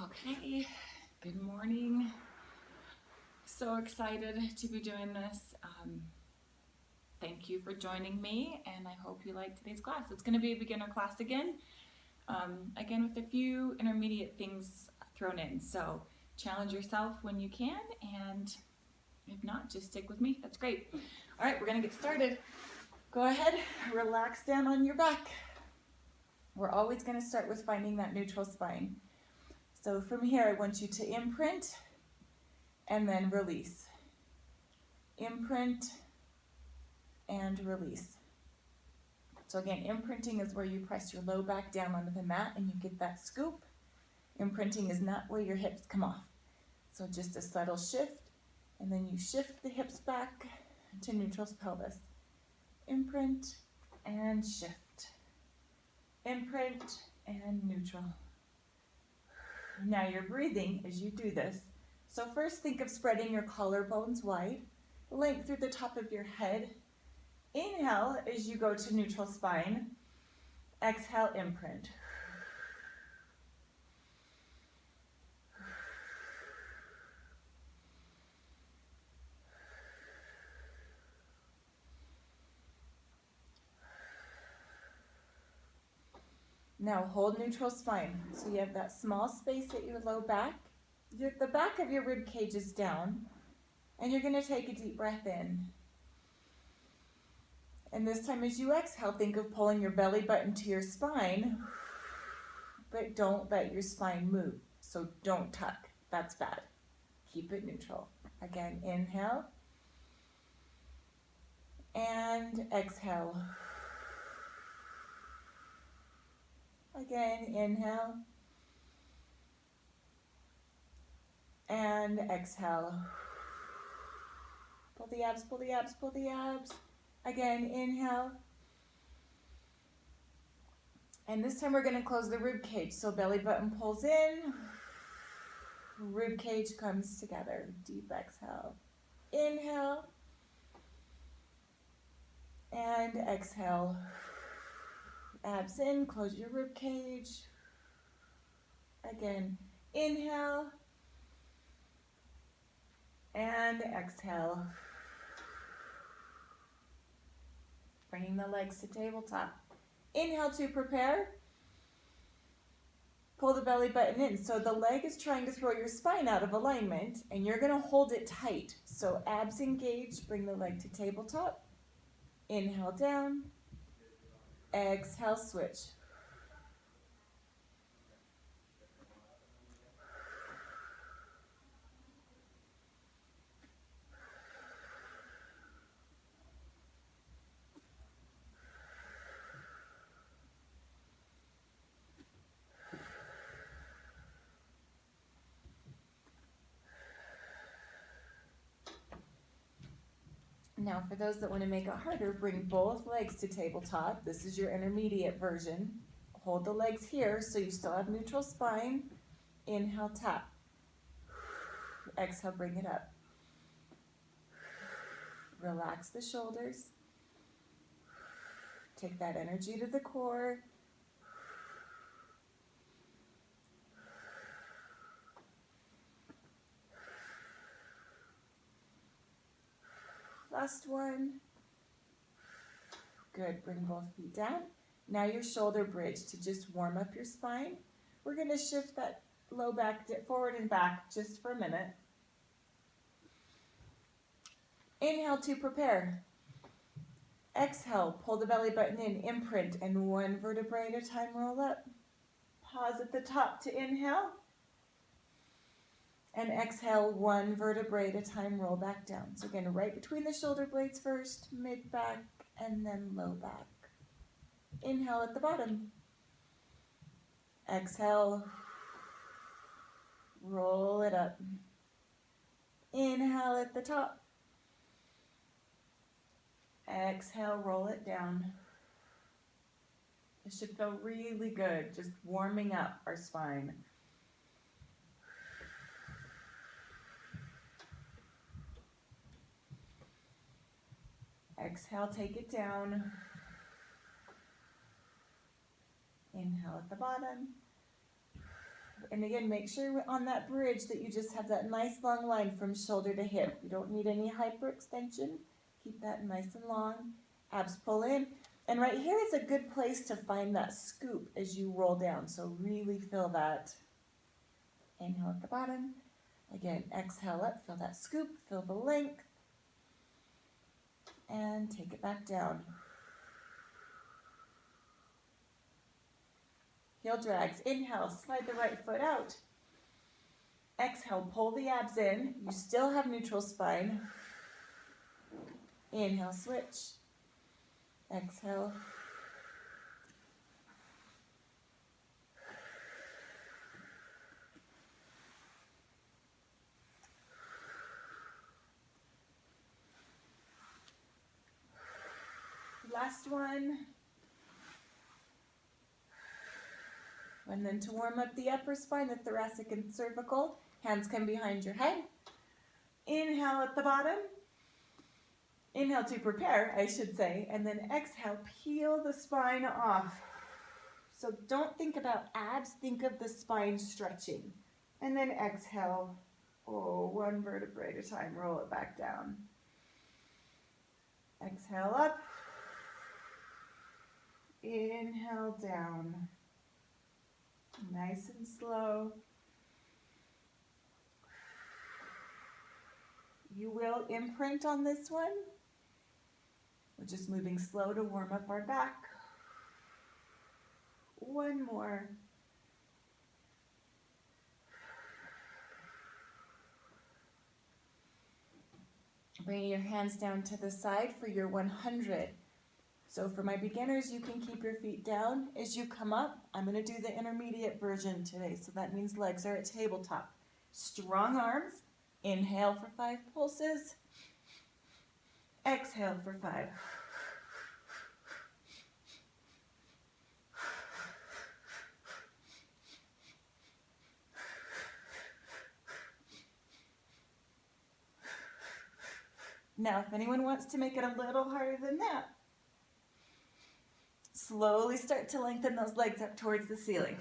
Okay, good morning. So excited to be doing this. Thank you for joining me, and I hope you like today's class. It's going to be a beginner class again, again with a few intermediate things thrown in. So challenge yourself when you can, and if not, just stick with me. That's great. All right, we're going to get started. Go ahead, relax down on your back. We're always going to start with finding that neutral spine. So from here, I want you to imprint and then release. Imprint and release. So again, imprinting is where you press your low back down onto the mat and you get that scoop. Imprinting is not where your hips come off. So just a subtle shift, and then you shift the hips back to neutral pelvis. Imprint and shift. Imprint and neutral. Now you're breathing as you do this. So first think of spreading your collarbones wide, length through the top of your head. Inhale as you go to neutral spine. Exhale, imprint. Now hold neutral spine. So you have that small space at your low back. The back of your rib cage is down, and you're going to take a deep breath in. And this time as you exhale, think of pulling your belly button to your spine, but don't let your spine move. So don't tuck. That's bad. Keep it neutral. Again, inhale and exhale. Again, inhale and exhale. Pull the abs, pull the abs, pull the abs. Again, inhale. And this time we're going to close the rib cage. So belly button pulls in, rib cage comes together. Deep exhale. Inhale and exhale. Abs in, close your rib cage. Again, inhale and exhale. Bringing the legs to tabletop. Inhale to prepare. Pull the belly button in. So the leg is trying to throw your spine out of alignment, and you're going to hold it tight. So abs engaged, bring the leg to tabletop. Inhale down. Exhale, switch. Now for those that want to make it harder, bring both legs to tabletop. This is your intermediate version. Hold the legs here so you still have neutral spine. Inhale, tap. Exhale, bring it up. Relax the shoulders. Take that energy to the core. Last one. Good, bring both feet down. Now your shoulder bridge to just warm up your spine. We're going to shift that low back forward and back just for a minute. Inhale to prepare. Exhale, pull the belly button in, imprint, and one vertebrae at a time, roll up. Pause at the top to inhale. And exhale, one vertebrae at a time, roll back down. So again, right between the shoulder blades first, mid back, and then low back. Inhale at the bottom. Exhale, roll it up. Inhale at the top. Exhale, roll it down. It should feel really good, just warming up our spine. Exhale, take it down. Inhale at the bottom. And again, make sure on that bridge that you just have that nice long line from shoulder to hip. You don't need any hyperextension. Keep that nice and long. Abs pull in. And right here is a good place to find that scoop as you roll down. So really feel that. Inhale at the bottom. Again, exhale up, feel that scoop, feel the length. And take it back down. Heel drags. Inhale, slide the right foot out. Exhale, pull the abs in. You still have neutral spine. Inhale, switch. Exhale. Last one. And then to warm up the upper spine, the thoracic and cervical, hands come behind your head. Inhale at the bottom. Inhale to prepare, I should say, and then exhale, peel the spine off. So don't think about abs, think of the spine stretching. And then exhale, one vertebrae at a time, roll it back down. Exhale up. Inhale down. Nice and slow. You will imprint on this one. We're just moving slow to warm up our back. One more. Bringing your hands down to the side for your 100. So for my beginners, you can keep your feet down. As you come up, I'm going to do the intermediate version today. So that means legs are at tabletop. Strong arms. Inhale for 5 pulses. Exhale for 5. Now, if anyone wants to make it a little harder than that, slowly start to lengthen those legs up towards the ceiling.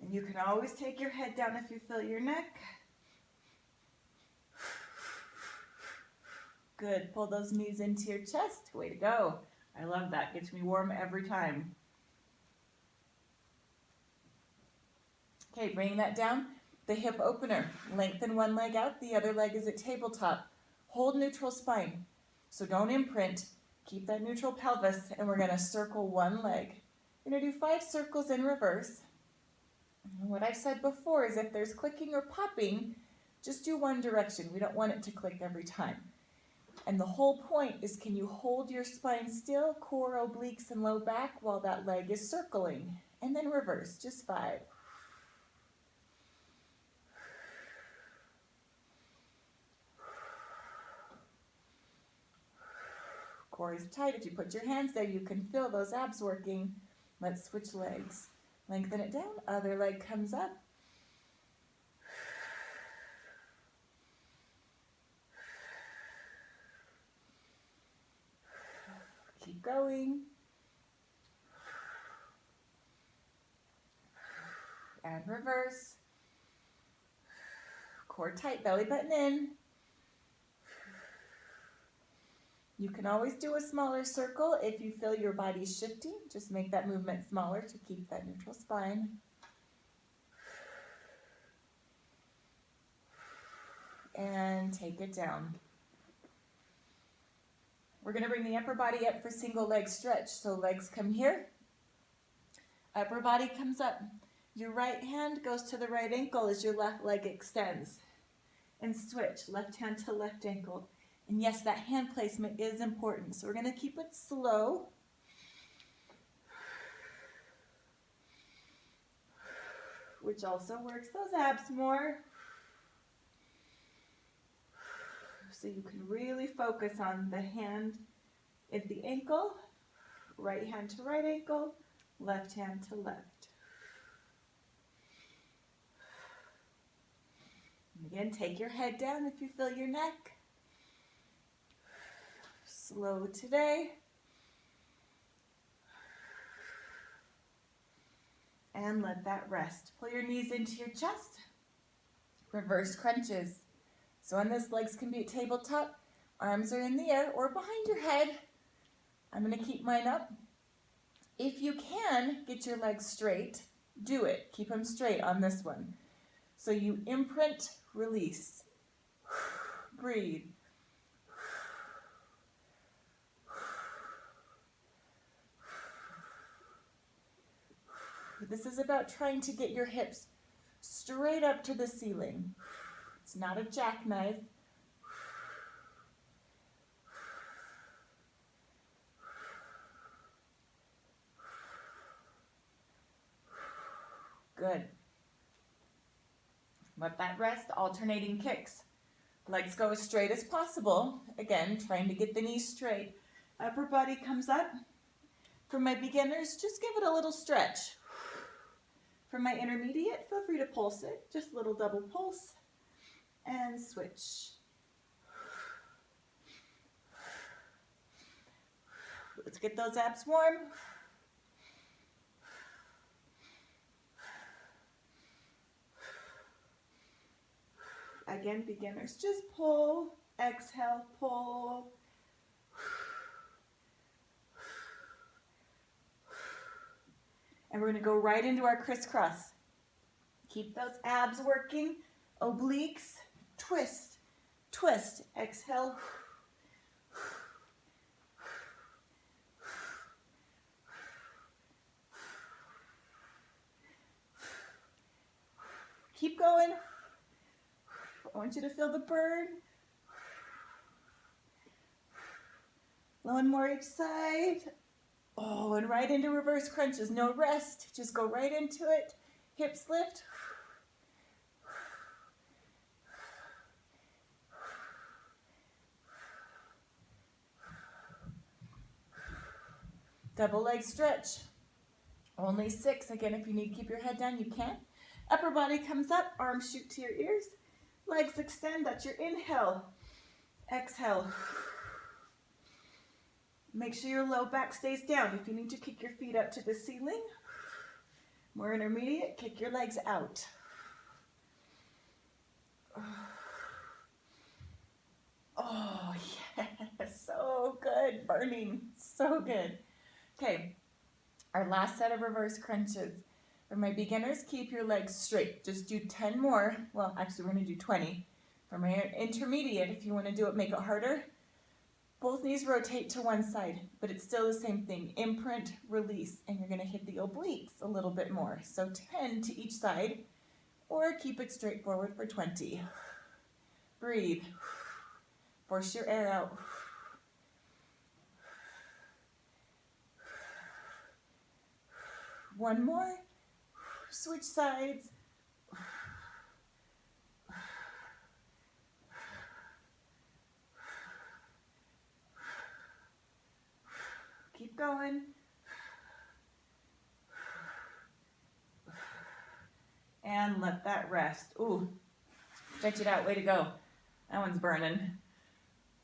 And you can always take your head down if you feel your neck. Good. Pull those knees into your chest. Way to go. I love that. Gets me warm every time. Okay, bringing that down. The hip opener. Lengthen one leg out. The other leg is at tabletop. Hold neutral spine. So don't imprint. Keep that neutral pelvis. And we're going to circle one leg. We're going to do 5 circles in reverse. And what I've said before is if there's clicking or popping, just do one direction. We don't want it to click every time. And the whole point is, can you hold your spine still, core, obliques, and low back while that leg is circling? And then reverse, just 5. Core is tight. If you put your hands there, you can feel those abs working. Let's switch legs. Lengthen it down. Other leg comes up. Keep going. And reverse. Core tight, belly button in. You can always do a smaller circle if you feel your body shifting. Just make that movement smaller to keep that neutral spine. And take it down. We're going to bring the upper body up for single leg stretch. So legs come here. Upper body comes up. Your right hand goes to the right ankle as your left leg extends. And switch, left hand to left ankle. And yes, that hand placement is important. So we're going to keep it slow. Which also works those abs more. So you can really focus on the hand at the ankle, right hand to right ankle, left hand to left. And again, take your head down if you feel your neck. Slow today. And let that rest. Pull your knees into your chest. Reverse crunches. So on this, legs can be at tabletop, arms are in the air or behind your head. I'm going to keep mine up. If you can get your legs straight, do it. Keep them straight on this one. So you imprint, release. Breathe. This is about trying to get your hips straight up to the ceiling. It's not a jackknife. Good. Let that rest, alternating kicks. Legs go as straight as possible. Again, trying to get the knees straight. Upper body comes up. For my beginners, just give it a little stretch. For my intermediate, feel free to pulse it. Just a little double pulse. And switch. Let's get those abs warm. Again, beginners, just pull, exhale, pull. And we're going to go right into our crisscross. Keep those abs working. Obliques, twist, twist, exhale. Keep going. I want you to feel the burn. One more each side. Oh, and right into reverse crunches. No rest. Just go right into it. Hips lift. Double leg stretch. Only 6. Again, if you need to keep your head down, you can. Upper body comes up. Arms shoot to your ears. Legs extend. That's your inhale. Exhale. Make sure your low back stays down. If you need to kick your feet up to the ceiling, more intermediate, kick your legs out. Oh, yes, so good, burning, so good. Okay, our last set of reverse crunches. For my beginners, keep your legs straight. Just do 10 more. Well, actually, we're gonna do 20. For my intermediate, if you wanna do it, make it harder. Both knees rotate to one side, but it's still the same thing. Imprint, release, and you're gonna hit the obliques a little bit more. So 10 to each side, or keep it straight forward for 20. Breathe. Force your air out. One more. Switch sides. Keep going. And let that rest. Ooh, stretch it out, way to go. That one's burning.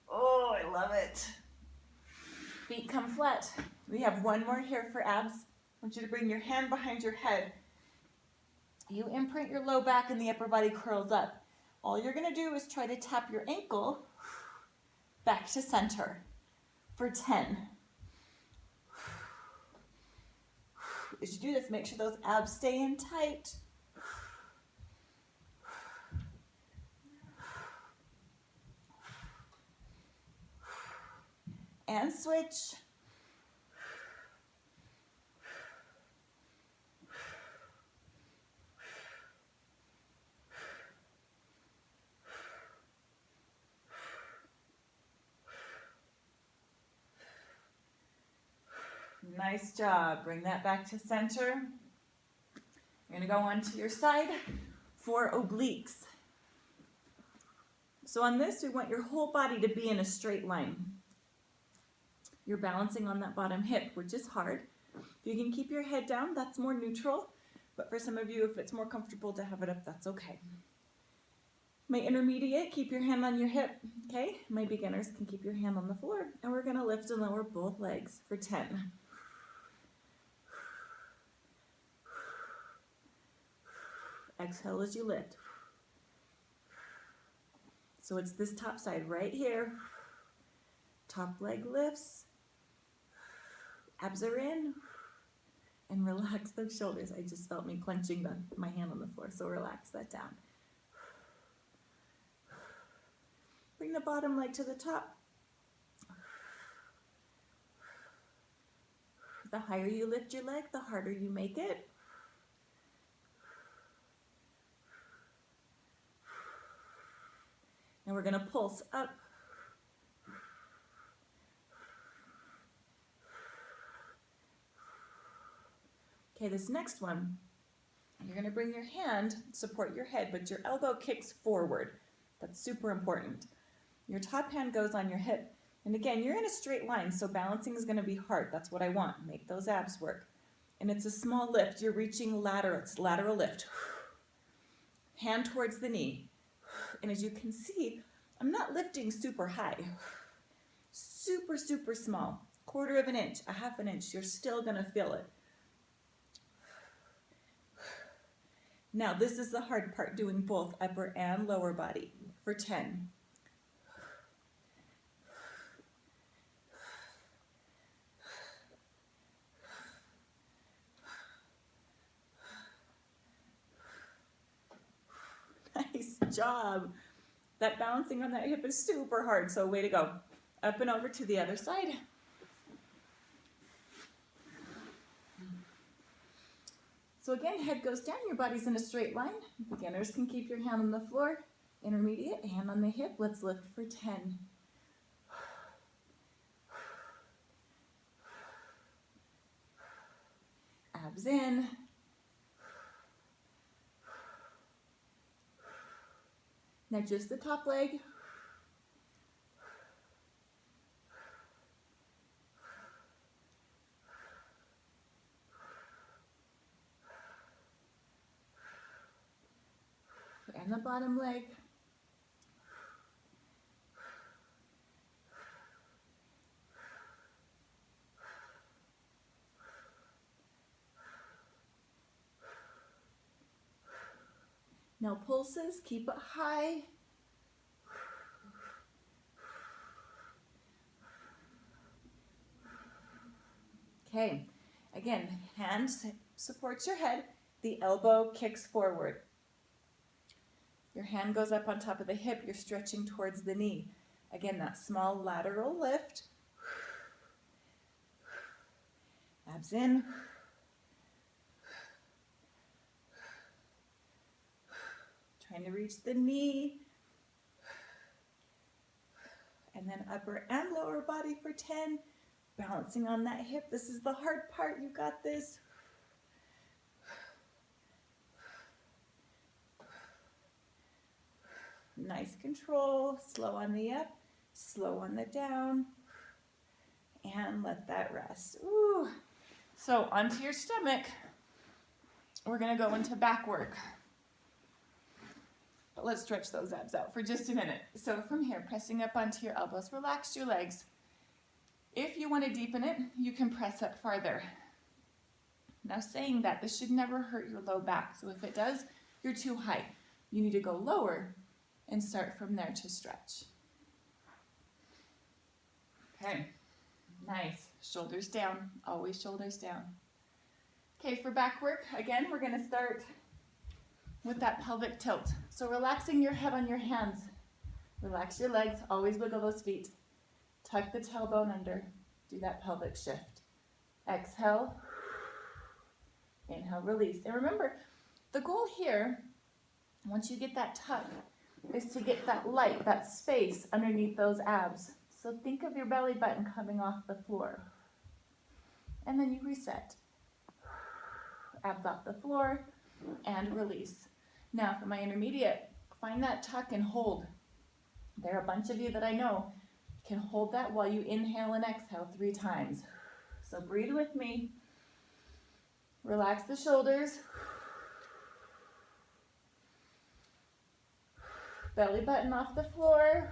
Oh, I love it. Feet come flat. We have one more here for abs. I want you to bring your hand behind your head. You imprint your low back and the upper body curls up. All you're gonna do is try to tap your ankle back to center for 10. As you do this, make sure those abs stay in tight. And switch. Nice job. Bring that back to center. You're going to go onto your side for obliques. So on this, we want your whole body to be in a straight line. You're balancing on that bottom hip, which is hard. If you can keep your head down, that's more neutral. But for some of you, if it's more comfortable to have it up, that's okay. My intermediate, keep your hand on your hip, okay? My beginners can keep your hand on the floor, and we're gonna lift and lower both legs for 10. Exhale as you lift. So it's this top side right here. Top leg lifts, abs are in, and relax those shoulders. I just felt me clenching my hand on the floor, so relax that down. Bring the bottom leg to the top. The higher you lift your leg, the harder you make it. And we're gonna pulse up. Okay, this next one, you're gonna bring your hand, support your head, but your elbow kicks forward. That's super important. Your top hand goes on your hip. And again, you're in a straight line, so balancing is gonna be hard. That's what I want, make those abs work. And it's a small lift, you're reaching lateral, it's lateral lift. Hand towards the knee. And as you can see, I'm not lifting super high. Super, super small. 1/4 of an inch, 1/2 inch, you're still gonna feel it. Now, this is the hard part, doing both upper and lower body for 10. Nice job. That balancing on that hip is super hard, so way to go. Up and over to the other side. So again, head goes down, your body's in a straight line. Beginners can keep your hand on the floor. Intermediate, hand on the hip. Let's lift for 10. Abs in. Now just the top leg. And the bottom leg. Now pulses, keep it high. Okay, again, hand supports your head, the elbow kicks forward. Your hand goes up on top of the hip, you're stretching towards the knee. Again, that small lateral lift. Abs in. Trying to reach the knee. And then upper and lower body for 10. Balancing on that hip. This is the hard part. You got this. Nice control. Slow on the up, slow on the down. And let that rest. Ooh. So onto your stomach. We're going to go into back work. But let's stretch those abs out for just a minute. So from here, pressing up onto your elbows, relax your legs. If you want to deepen it, you can press up farther. Now saying that, this should never hurt your low back. So if it does, you're too high. You need to go lower and start from there to stretch. Okay, nice. Shoulders down, always shoulders down. Okay, for back work, again, we're gonna start with that pelvic tilt. So relaxing your head on your hands. Relax your legs, always wiggle those feet. Tuck the tailbone under, do that pelvic shift. Exhale, inhale, release. And remember, the goal here, once you get that tuck, is to get that light, that space underneath those abs. So think of your belly button coming off the floor. And then you reset. Abs off the floor and release. Now for my intermediate, find that tuck and hold. There are a bunch of you that I know can hold that while you inhale and exhale 3 times. So breathe with me. Relax the shoulders. Belly button off the floor.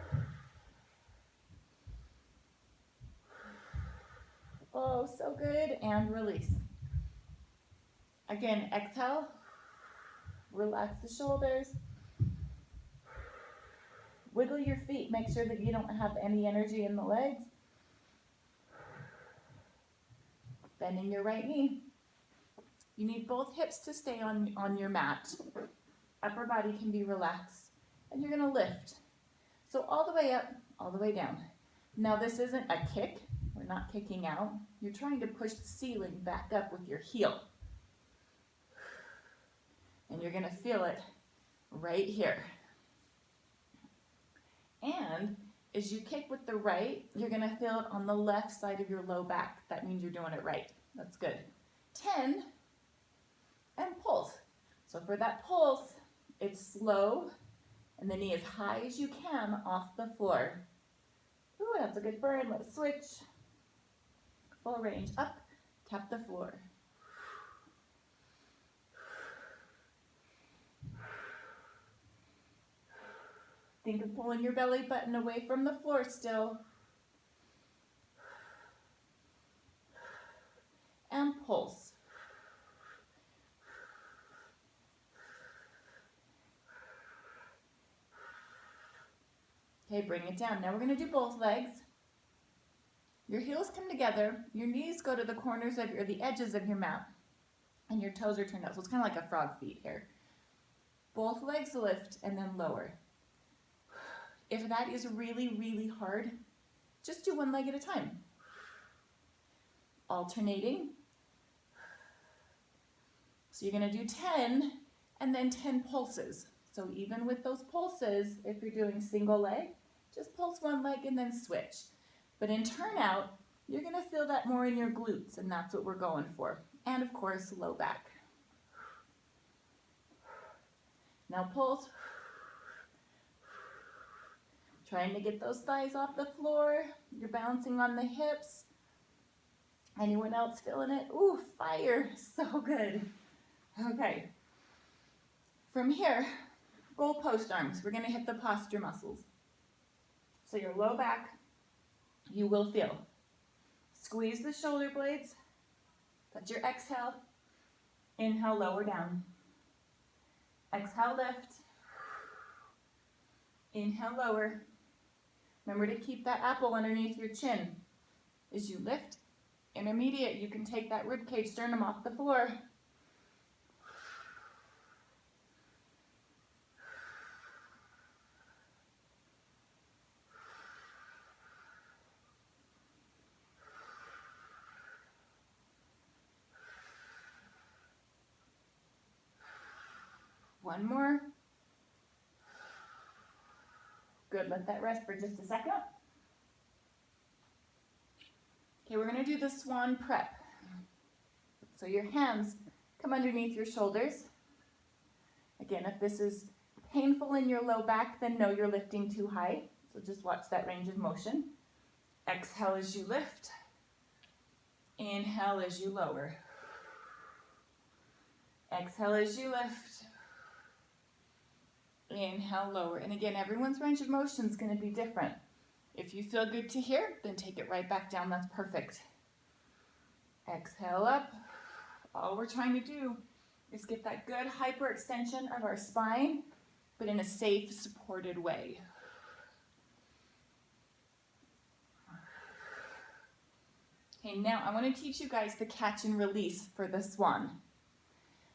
Oh, so good. And release. Again, exhale. Relax the shoulders. Wiggle your feet. Make sure that you don't have any energy in the legs. Bending your right knee. You need both hips to stay on your mat. Upper body can be relaxed. And you're going to lift. So all the way up, all the way down. Now this isn't a kick. We're not kicking out. You're trying to push the ceiling back up with your heel. And you're going to feel it right here. And as you kick with the right, you're going to feel it on the left side of your low back. That means you're doing it right. That's good. 10, and pulse. So for that pulse, it's slow, and the knee as high as you can off the floor. Ooh, that's a good burn. Let's switch. Full range. Up, tap the floor. Think of pulling your belly button away from the floor still. And pulse. Okay, bring it down. Now we're going to do both legs. Your heels come together, your knees go to the corners of the edges of your mat, and your toes are turned out. So it's kind of like a frog feet here. Both legs lift and then lower. If that is really, really hard, just do one leg at a time. Alternating. So you're going to do 10 and then 10 pulses. So even with those pulses, if you're doing single leg, just pulse one leg and then switch. But in turnout, you're going to feel that more in your glutes, and that's what we're going for. And of course, low back. Now pulse. Trying to get those thighs off the floor. You're bouncing on the hips. Anyone else feeling it? Ooh, fire. So good. Okay. From here, goalpost arms. We're going to hit the posture muscles. So your low back, you will feel. Squeeze the shoulder blades. That's your exhale. Inhale, lower down. Exhale, lift. Inhale, lower. Remember to keep that apple underneath your chin. As you lift, intermediate, you can take that rib cage sternum off the floor. One more. Good, let that rest for just a second. Okay, we're going to do the swan prep. So your hands come underneath your shoulders. Again, if this is painful in your low back, then know you're lifting too high. So just watch that range of motion. Exhale as you lift. Inhale as you lower. Exhale as you lift. Inhale, lower. And again, everyone's range of motion is going to be different. If you feel good to here, then take it right back down. That's perfect. Exhale up. All we're trying to do is get that good hyperextension of our spine, but in a safe, supported way. Okay, now I want to teach you guys the catch and release for the swan.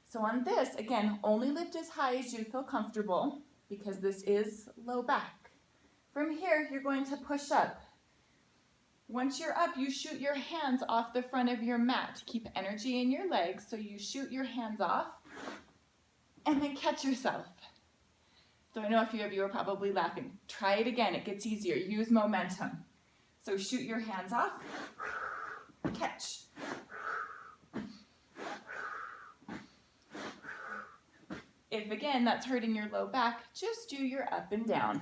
So on this, again, only lift as high as you feel comfortable because this is low back. From here, you're going to push up. Once you're up, you shoot your hands off the front of your mat to keep energy in your legs. So you shoot your hands off and then catch yourself. So I know a few of you are probably laughing. Try it again. It gets easier. Use momentum. So shoot your hands off, catch. If again, that's hurting your low back, just do your up and down.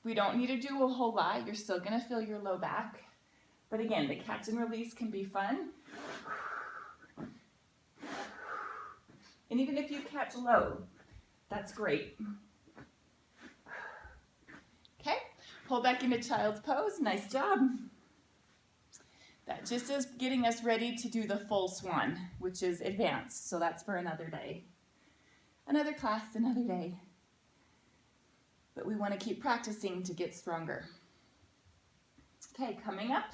We don't need to do a whole lot. You're still going to feel your low back. But again, the catch and release can be fun. And even if you catch low, that's great. Pull back into child's pose. Nice job. That just is getting us ready to do the full swan, which is advanced. So that's for another day. Another class, another day. But we want to keep practicing to get stronger. Okay, coming up,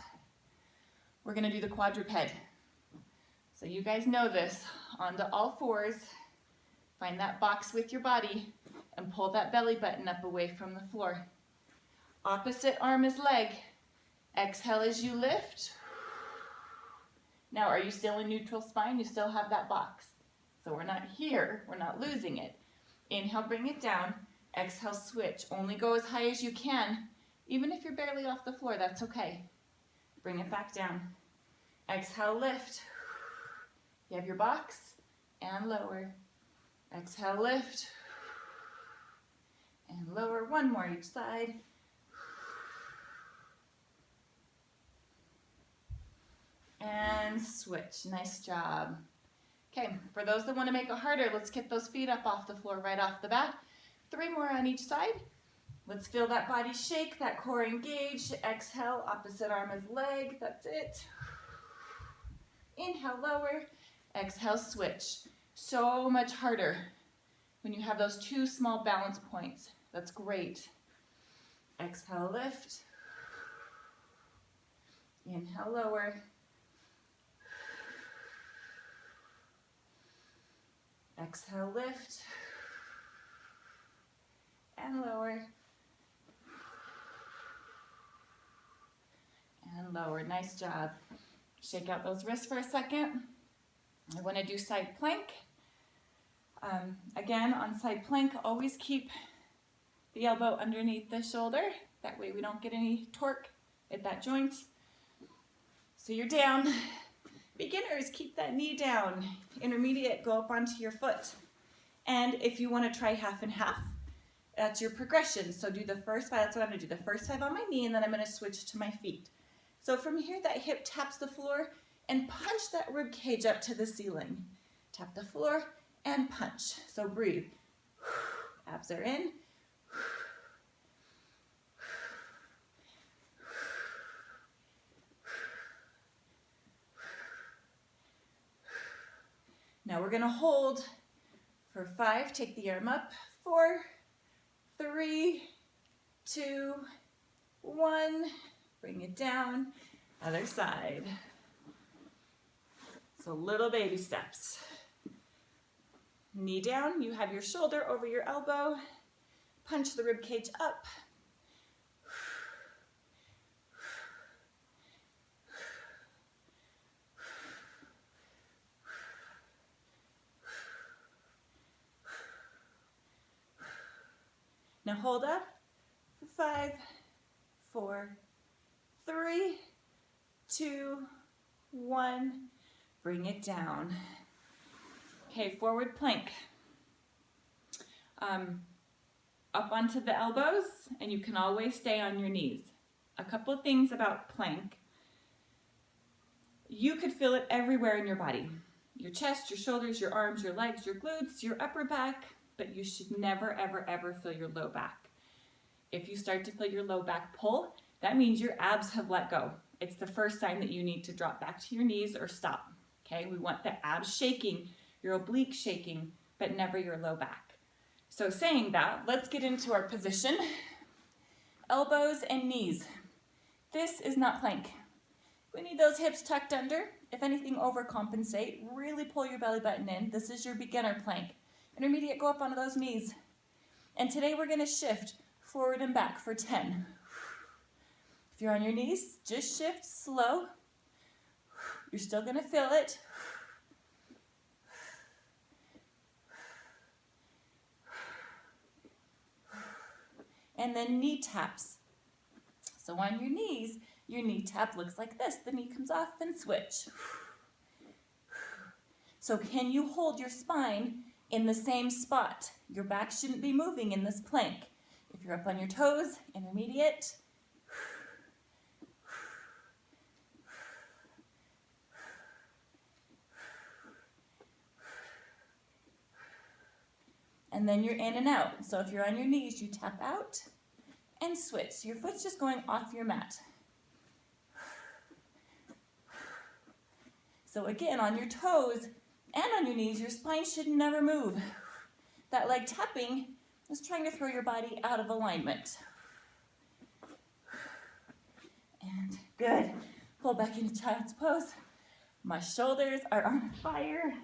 we're going to do the quadruped. So you guys know this. Onto all fours. Find that box with your body and pull that belly button up away from the floor. Opposite arm is leg. Exhale as you lift. Now, are you still in neutral spine? You still have that box. So we're not here. We're not losing it. Inhale, bring it down. Exhale, switch. Only go as high as you can. Even if you're barely off the floor, that's okay. Bring it back down. Exhale, lift. You have your box and lower. Exhale, lift. And lower. One more each side. And switch. Nice job. Okay, for those that want to make it harder, let's get those feet up off the floor right off the bat. 3 more on each side. Let's feel that body shake, that core engage. Exhale, opposite arm is leg. That's it. Inhale, lower. Exhale, switch. So much harder when you have those 2 small balance points. That's great. Exhale, lift. Inhale, lower. Exhale, lift. And lower. And lower. Nice job. Shake out those wrists for a second. I want to do side plank. Again, on side plank, always keep the elbow underneath the shoulder. That way we don't get any torque at that joint. So you're down. Beginners, keep that knee down. Intermediate, go up onto your foot. And if you want to try half and half, that's your progression. So do the first 5, that's what I'm going to do. The first 5 on my knee, and then I'm going to switch to my feet. So from here, that hip taps the floor, and punch that rib cage up to the ceiling. Tap the floor and punch. So breathe. Abs are in. Now we're going to hold for 5. Take the arm up. 4, 3, 2, 1. Bring it down. Other side. So little baby steps. Knee down. You have your shoulder over your elbow. Punch the rib cage up. Now hold up. 5, 4, 3, 2, 1. Bring it down. Okay, forward plank. Up onto the elbows, and you can always stay on your knees. A couple of things about plank. You could feel it everywhere in your body. Your chest, your shoulders, your arms, your legs, your glutes, your upper back, but you should never, ever, ever feel your low back. If you start to feel your low back pull, that means your abs have let go. It's the first sign that you need to drop back to your knees or stop. Okay, we want the abs shaking, your oblique shaking, but never your low back. So saying that, let's get into our position. Elbows and knees. This is not plank. We need those hips tucked under. If anything, overcompensate. Really pull your belly button in. This is your beginner plank. Intermediate, go up onto those knees. And today we're going to shift forward and back for 10. If you're on your knees, just shift slow. You're still going to feel it. And then knee taps. So on your knees, your knee tap looks like this. The knee comes off and switch. So can you hold your spine in the same spot? Your back shouldn't be moving in this plank. If you're up on your toes, intermediate. And then you're in and out. So if you're on your knees, you tap out and switch. So your foot's just going off your mat. So again, on your toes and on your knees, your spine should never move. That leg tapping is trying to throw your body out of alignment. And good. Pull back into child's pose. My shoulders are on fire.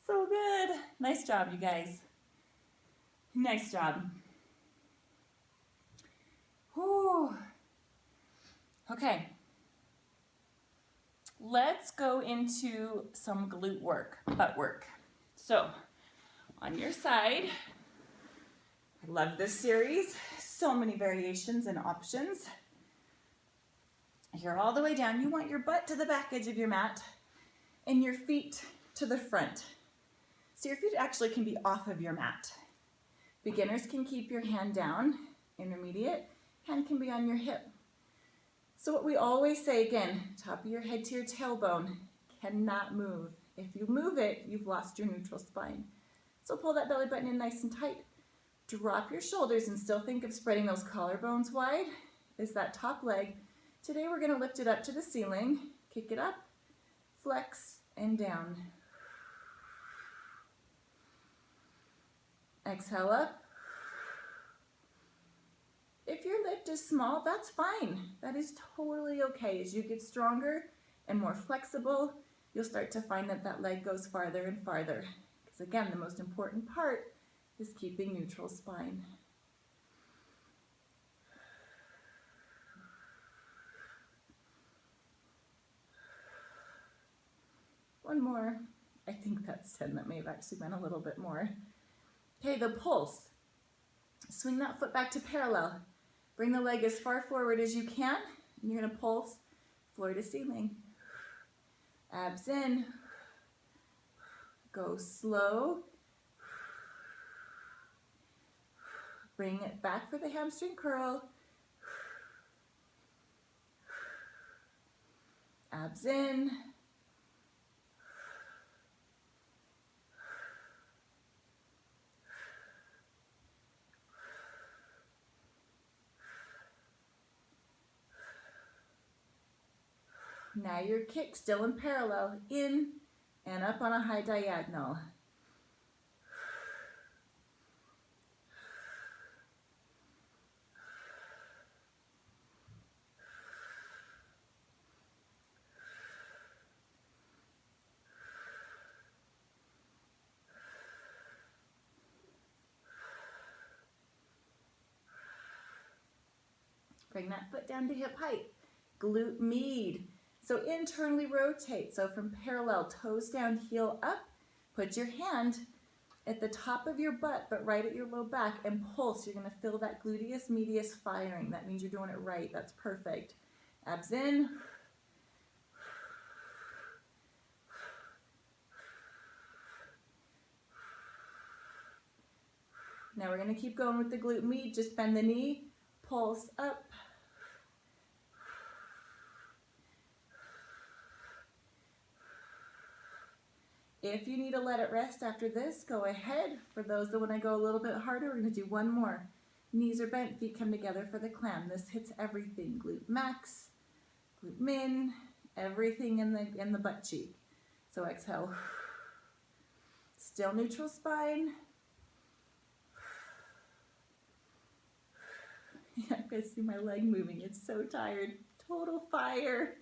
So good. Nice job, you guys. Nice job. Whew. Okay. Let's go into some glute work, butt work. So, on your side, I love this series. So many variations and options. You're all the way down. You want your butt to the back edge of your mat and your feet to the front. So your feet actually can be off of your mat. Beginners can keep your hand down. Intermediate, hand can be on your hip. So what we always say, again, top of your head to your tailbone, cannot move. If you move it, you've lost your neutral spine. So pull that belly button in nice and tight. Drop your shoulders and still think of spreading those collarbones wide. Is that top leg. Today we're going to lift it up to the ceiling, kick it up, flex, and down. Exhale up. If your lift is small, that's fine. That is totally okay. As you get stronger and more flexible, you'll start to find that that leg goes farther and farther. Because again, the most important part is keeping neutral spine. One more. I think that's 10. That may have actually been a little bit more. Okay, the pulse. Swing that foot back to parallel. Bring the leg as far forward as you can, and you're going to pulse floor to ceiling. Abs in. Go slow. Bring it back for the hamstring curl. Abs in. Now your kick still in parallel, in and up on a high diagonal. Bring that foot down to hip height. Glute med. So internally rotate. So from parallel, toes down, heel up. Put your hand at the top of your butt, but right at your low back, and pulse. You're going to feel that gluteus medius firing. That means you're doing it right. That's perfect. Abs in. Now we're going to keep going with the glute med. Just bend the knee, pulse up. If you need to let it rest after this, go ahead. For those that want to go a little bit harder, we're going to do one more. Knees are bent, feet come together for the clam. This hits everything. Glute max, glute min, everything in the butt cheek. So exhale. Still neutral spine. Yeah, I can see my leg moving. It's so tired. Total fire.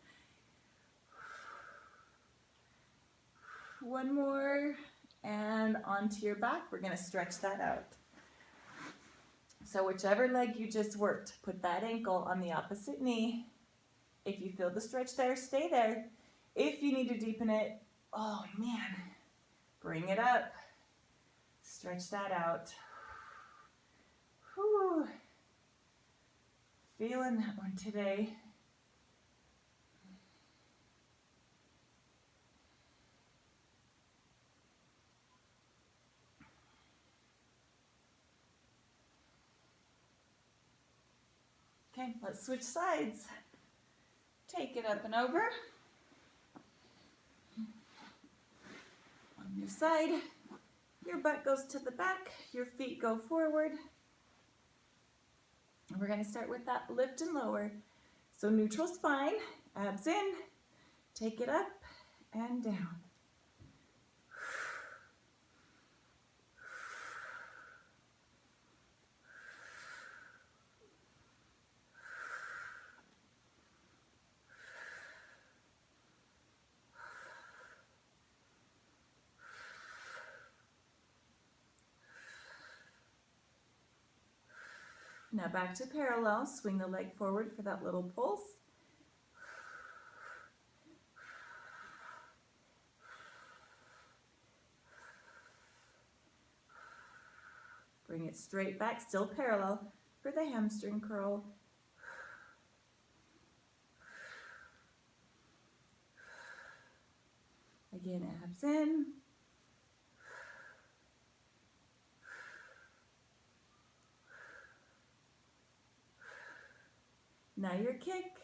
One more, and onto your back. We're going to stretch that out. So whichever leg you just worked, put that ankle on the opposite knee. If you feel the stretch there, stay there. If you need to deepen it, oh man, bring it up. Stretch that out. Whew. Feeling that one today. Okay, let's switch sides. Take it up and over. On your side, your butt goes to the back, your feet go forward. And we're going to start with that lift and lower. So neutral spine, abs in, take it up and down. Now back to parallel, swing the leg forward for that little pulse. Bring it straight back, still parallel for the hamstring curl. Again, abs in. Now your kick.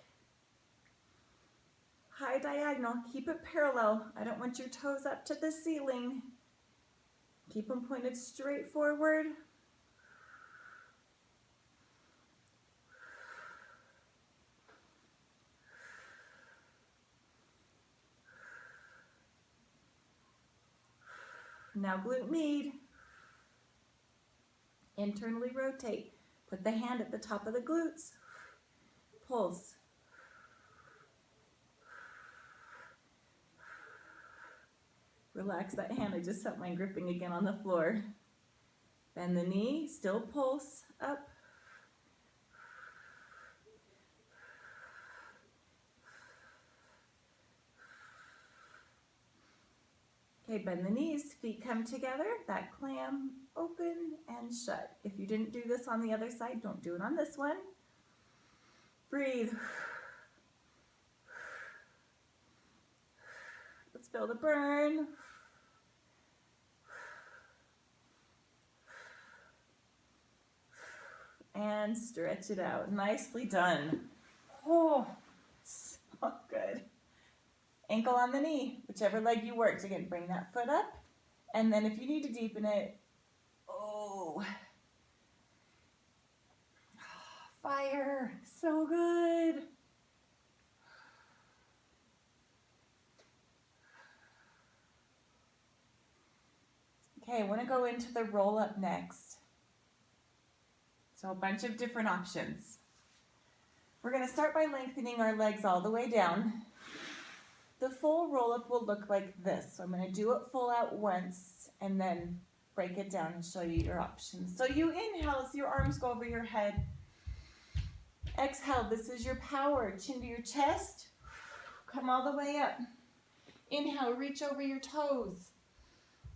High diagonal, keep it parallel. I don't want your toes up to the ceiling. Keep them pointed straight forward. Now glute med. Internally rotate. Put the hand at the top of the glutes. Pulse. Relax that hand. I just felt mine gripping again on the floor. Bend the knee, still pulse up. Okay, bend the knees, feet come together, that clam, open and shut. If you didn't do this on the other side, don't do it on this one. Breathe. Let's feel the burn. And stretch it out. Nicely done. Oh, so good. Ankle on the knee, whichever leg you worked. Again, bring that foot up. And then if you need to deepen it, oh, fire, so good. Okay, I want to go into the roll up next. So a bunch of different options. We're going to start by lengthening our legs all the way down. The full roll-up will look like this. So I'm going to do it full out once and then break it down and show you your options. So you inhale as your arms go over your head. Exhale, this is your power. Chin to your chest. Come all the way up. Inhale, reach over your toes.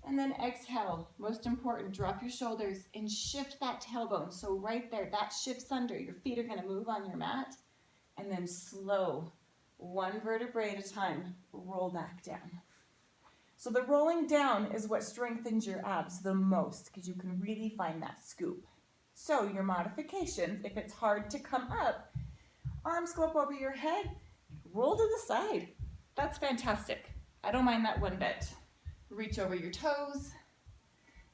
And then exhale, most important, drop your shoulders and shift that tailbone. So right there, that shifts under. Your feet are going to move on your mat. And then slow. One vertebrae at a time, roll back down. So the rolling down is what strengthens your abs the most because you can really find that scoop. So your modifications, if it's hard to come up, arms go up over your head, roll to the side. That's fantastic. I don't mind that one bit. Reach over your toes,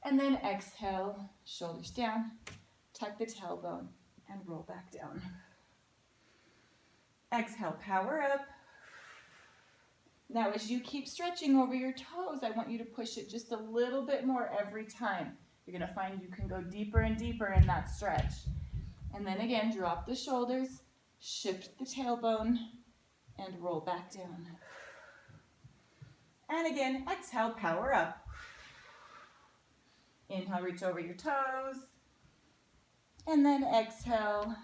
and then exhale, shoulders down, tuck the tailbone, and roll back down. Exhale, power up. Now as you keep stretching over your toes, I want you to push it just a little bit more every time. You're going to find you can go deeper and deeper in that stretch. And then again, drop the shoulders, shift the tailbone, and roll back down. And again, exhale, power up. Inhale, reach over your toes. And then exhale,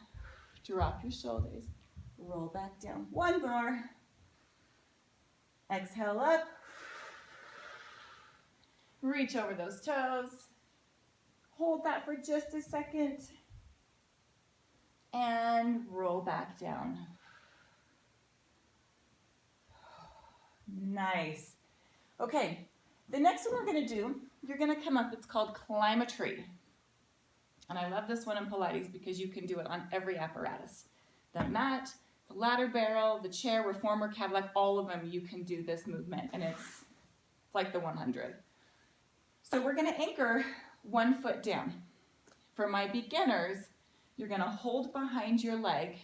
drop your shoulders. Roll back down. One more. Exhale up. Reach over those toes. Hold that for just a second. And roll back down. Nice. Okay, the next one we're going to do, you're going to come up, it's called climb a tree. And I love this one in Pilates because you can do it on every apparatus. The mat, the ladder barrel, the chair, reformer, Cadillac, all of them, you can do this movement, and it's like the 100. So we're going to anchor one foot down. For my beginners, You're gonna hold behind your leg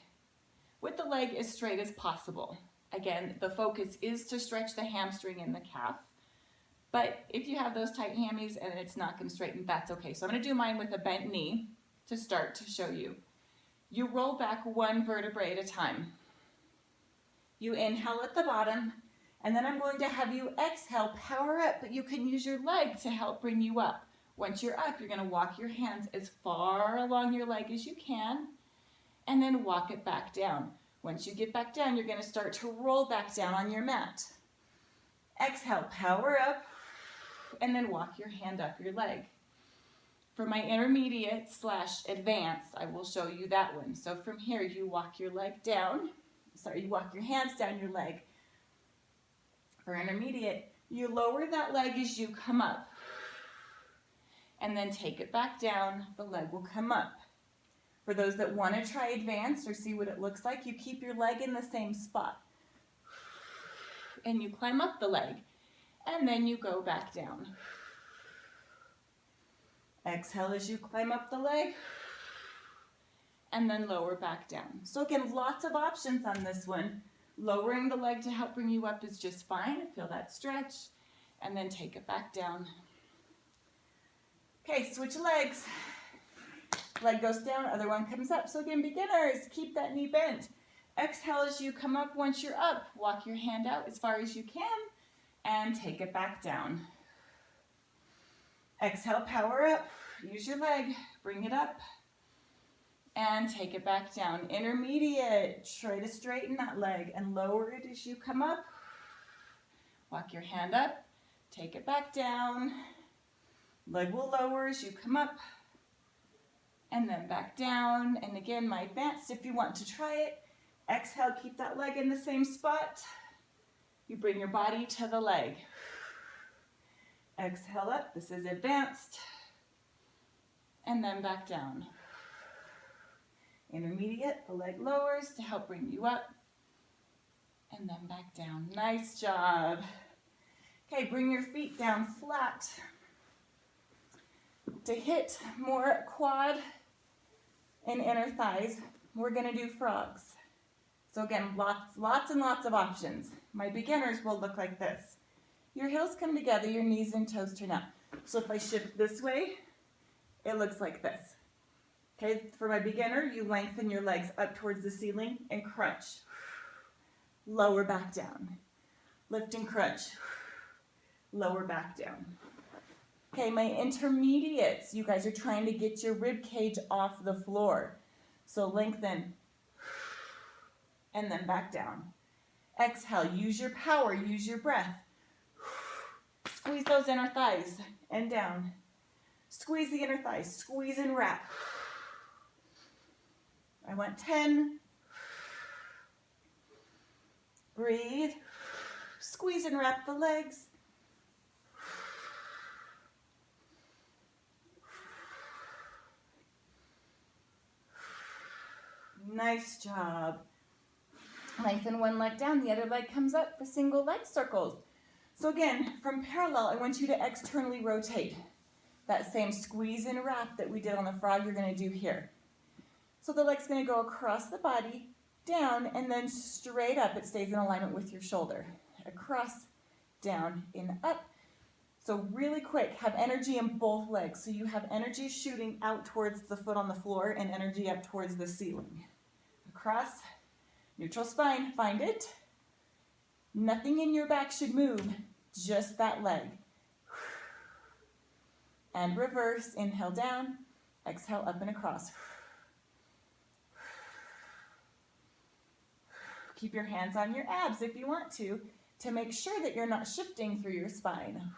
with the leg as straight as possible. Again, the focus is to stretch the hamstring and the calf, but if you have those tight hammies and it's not gonna straighten, that's okay. So I'm gonna do mine with a bent knee to start to show you. You roll back one vertebrae at a time. You inhale at the bottom, and then I'm going to have you exhale, power up, but you can use your leg to help bring you up. Once you're up, you're gonna walk your hands as far along your leg as you can, and then walk it back down. Once you get back down, you're gonna start to roll back down on your mat. Exhale, power up, and then walk your hand up your leg. For my intermediate / advanced, I will show you that one. So from here, you walk your leg down. You walk your hands down your leg. For intermediate, you lower that leg as you come up. And then take it back down, the leg will come up. For those that want to try advanced or see what it looks like, you keep your leg in the same spot. And you climb up the leg, and then you go back down. Exhale as you climb up the leg, and then lower back down. So again, lots of options on this one. Lowering the leg to help bring you up is just fine. Feel that stretch, and then take it back down. Okay, switch legs. Leg goes down, other one comes up. So again, beginners, keep that knee bent. Exhale as you come up. Once you're up, walk your hand out as far as you can and take it back down. Exhale, power up. Use your leg, bring it up and take it back down. Intermediate, try to straighten that leg and lower it as you come up. Walk your hand up, take it back down. Leg will lower as you come up and then back down. And again, my advanced, if you want to try it, exhale, keep that leg in the same spot. You bring your body to the leg. Exhale up, this is advanced. And then back down. Intermediate, the leg lowers to help bring you up. And then back down. Nice job. Okay, bring your feet down flat. To hit more quad and inner thighs, we're gonna do frogs. So again, lots and lots of options. My beginners will look like this. Your heels come together, your knees and toes turn out. So if I shift this way, it looks like this. Okay, for my beginner, you lengthen your legs up towards the ceiling and crunch. Lower back down. Lift and crunch. Lower back down. Okay, my intermediates, you guys are trying to get your rib cage off the floor. So lengthen and then back down. Exhale, use your power, use your breath. Squeeze those inner thighs and down. Squeeze the inner thighs, squeeze and wrap. I want 10. Breathe. Squeeze and wrap the legs. Nice job. Lengthen one leg down, the other leg comes up, the single leg circles. So again, from parallel, I want you to externally rotate. That same squeeze and wrap that we did on the frog, you're gonna do here. So the leg's gonna go across the body, down, and then straight up. It stays in alignment with your shoulder. Across, down, in, up. So really quick, have energy in both legs. So you have energy shooting out towards the foot on the floor and energy up towards the ceiling. Across, neutral spine, find it. Nothing in your back should move, just that leg. And reverse, inhale down, exhale up and across. Keep your hands on your abs if you want to make sure that you're not shifting through your spine.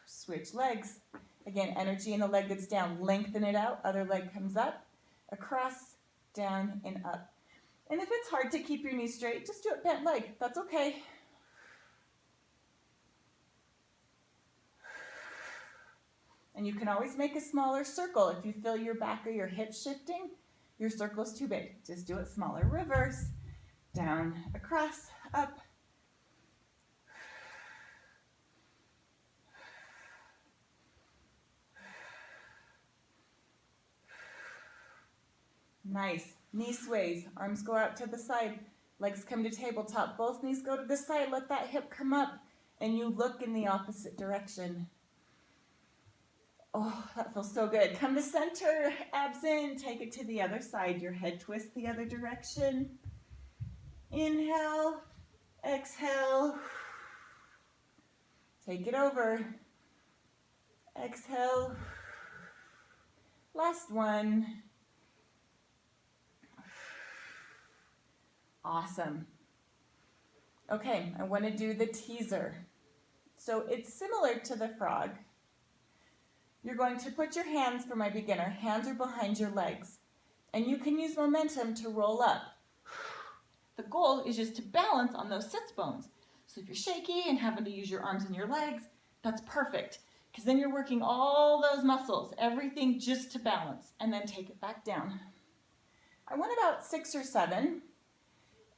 Switch legs. Again, energy in the leg that's down, lengthen it out, other leg comes up, across, down, and up. And if it's hard to keep your knees straight, just do it bent leg, that's okay. And you can always make a smaller circle. If you feel your back or your hips shifting, your circle's too big. Just do it smaller. Reverse, down, across, up. Nice. Knee sways, arms go out to the side, legs come to tabletop, both knees go to the side, let that hip come up, and you look in the opposite direction. Oh, that feels so good. Come to center, abs in, take it to the other side. Your head twists the other direction. Inhale, exhale. Take it over. Exhale. Last one. Awesome. Okay, I want to do the teaser. So it's similar to the frog. You're going to put your hands, for my beginner, hands are behind your legs. And you can use momentum to roll up. The goal is just to balance on those sits bones. So if you're shaky and having to use your arms and your legs, that's perfect. Because then you're working all those muscles, everything just to balance. And then take it back down. I want about 6 or 7.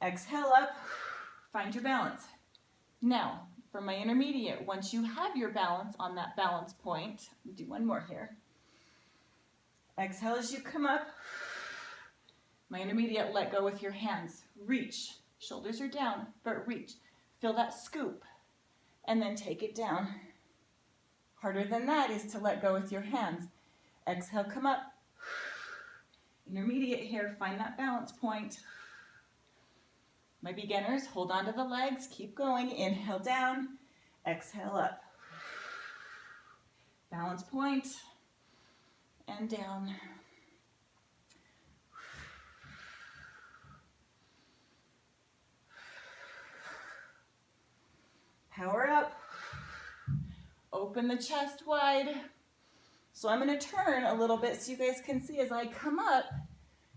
Exhale up, find your balance. Now, for my intermediate, once you have your balance on that balance point, I'll do one more here. Exhale as you come up. My intermediate, let go with your hands. Reach, shoulders are down, but reach. Feel that scoop, and then take it down. Harder than that is to let go with your hands. Exhale, come up. Intermediate here, find that balance point. My beginners, hold on to the legs, keep going. Inhale down, exhale up. Balance point, and down. Power up. Open the chest wide. So I'm going to turn a little bit so you guys can see as I come up.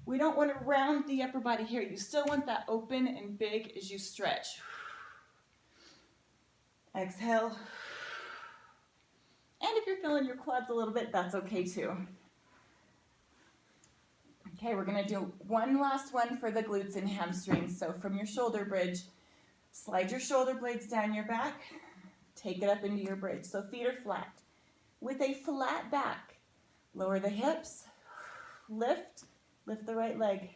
We don't want to round the upper body here. You still want that open and big as you stretch. Exhale. And if you're feeling your quads a little bit, that's okay too. Okay, we're going to do one last one for the glutes and hamstrings. So from your shoulder bridge, slide your shoulder blades down your back, take it up into your bridge. So feet are flat. With a flat back, lower the hips, lift the right leg,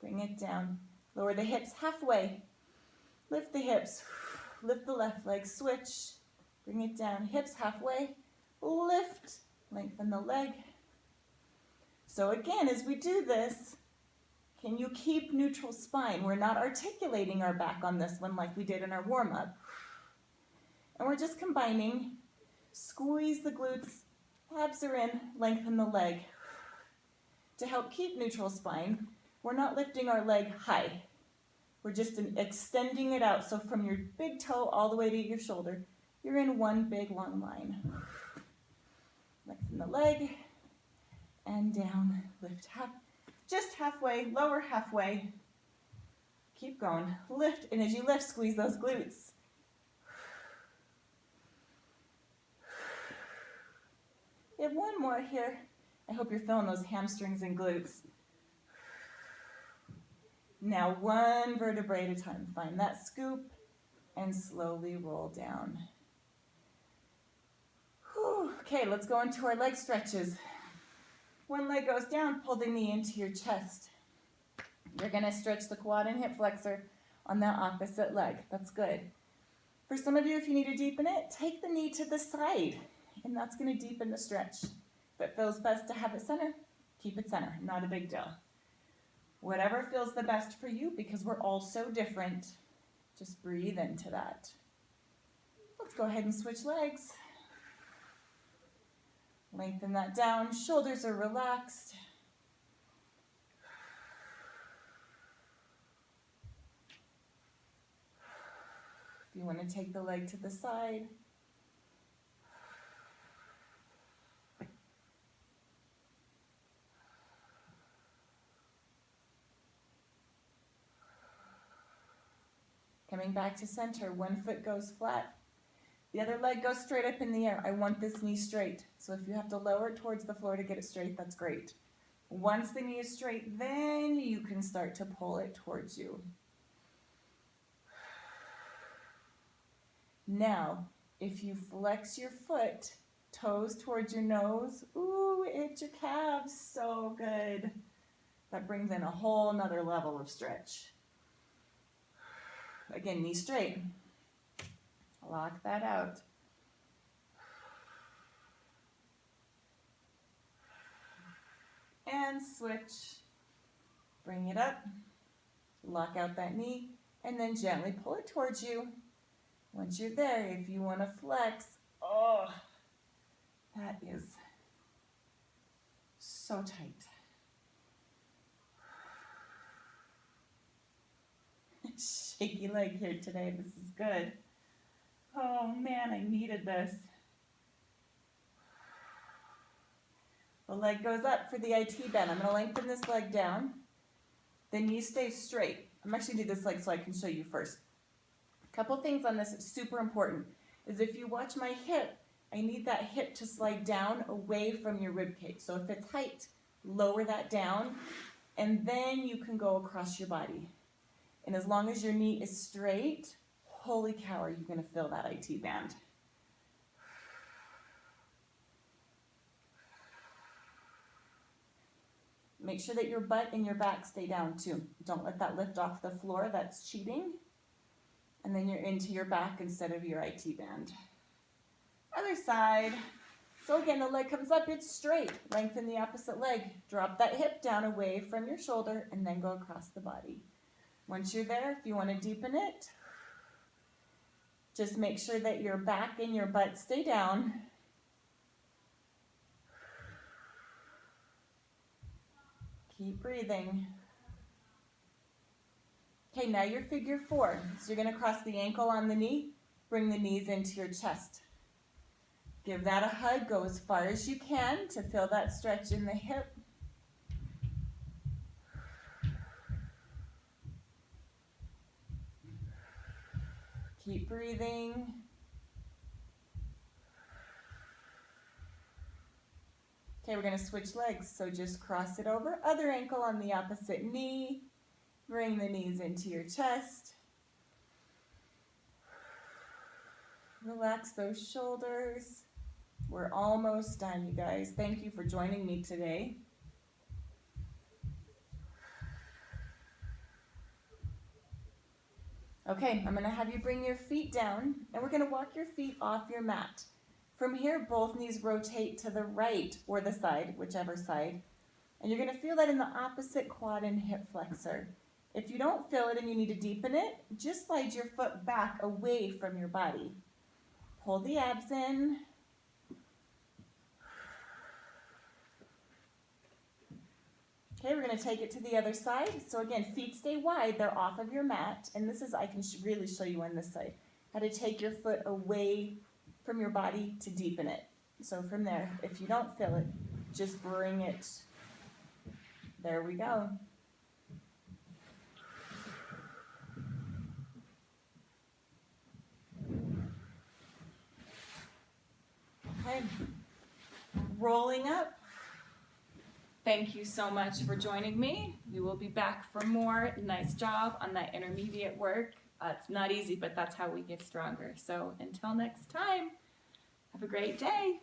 bring it down. Lower the hips halfway, lift the hips, lift the left leg, switch, bring it down. Hips halfway, lift, lengthen the leg. So again, as we do this, can you keep neutral spine? We're not articulating our back on this one like we did in our warm-up. And we're just combining, squeeze the glutes, abs are in, lengthen the leg. To help keep neutral spine, we're not lifting our leg high. We're just extending it out. So from your big toe all the way to your shoulder, you're in one big long line. Lengthen the leg, and down, lift just halfway, lower halfway. Keep going, lift, and as you lift, squeeze those glutes. We have one more here. I hope you're feeling those hamstrings and glutes. Now one vertebrae at a time. Find that scoop and slowly roll down. Whew. Okay, let's go into our leg stretches. One leg goes down, pull the knee into your chest. You're going to stretch the quad and hip flexor on that opposite leg. That's good. For some of you, if you need to deepen it, take the knee to the side, and that's going to deepen the stretch. If it feels best to have it center, keep it center. Not a big deal. Whatever feels the best for you, because we're all so different. Just breathe into that. Let's go ahead and switch legs. Lengthen that down. Shoulders are relaxed. If you want to take the leg to the side. Coming back to center, one foot goes flat. The other leg goes straight up in the air. I want this knee straight. So if you have to lower it towards the floor to get it straight, that's great. Once the knee is straight, then you can start to pull it towards you. Now, if you flex your foot, toes towards your nose, ooh, itch your calves, so good. That brings in a whole nother level of stretch. Again, knee straight. Lock that out. And switch. Bring it up. Lock out that knee. And then gently pull it towards you. Once you're there, if you want to flex, oh, that is so tight. Shaky leg here today. This is good. Oh man, I needed this. The leg goes up for the IT bend. I'm going to lengthen this leg down. The knee stays straight. I'm actually going to do this leg so I can show you first. A couple things on this that's super important is if you watch my hip, I need that hip to slide down away from your rib cage. So if it's tight, lower that down, and then you can go across your body. And as long as your knee is straight, holy cow, are you going to feel that IT band. Make sure that your butt and your back stay down too. Don't let that lift off the floor, that's cheating. And then you're into your back instead of your IT band. Other side. So again, the leg comes up, it's straight. Lengthen the opposite leg. Drop that hip down away from your shoulder and then go across the body. Once you're there, if you want to deepen it, just make sure that your back and your butt stay down. Keep breathing. Okay, now you're figure four. So you're going to cross the ankle on the knee, bring the knees into your chest. Give that a hug, go as far as you can to feel that stretch in the hip. Keep breathing. Okay, we're going to switch legs, so just cross it over. Other ankle on the opposite knee. Bring the knees into your chest. Relax those shoulders. We're almost done, you guys. Thank you for joining me today. Okay, I'm going to have you bring your feet down, and we're going to walk your feet off your mat. From here, both knees rotate to the right or the side, whichever side. And you're going to feel that in the opposite quad and hip flexor. If you don't feel it and you need to deepen it, just slide your foot back away from your body. Pull the abs in. Okay, we're going to take it to the other side. So again, feet stay wide, they're off of your mat. And this is, I can really show you on this side, how to take your foot away from your body to deepen it. So from there, if you don't feel it, just bring it. There we go. Okay, rolling up. Thank you so much for joining me. We will be back for more. Nice job on that intermediate work. It's not easy, but that's how we get stronger. So until next time, have a great day.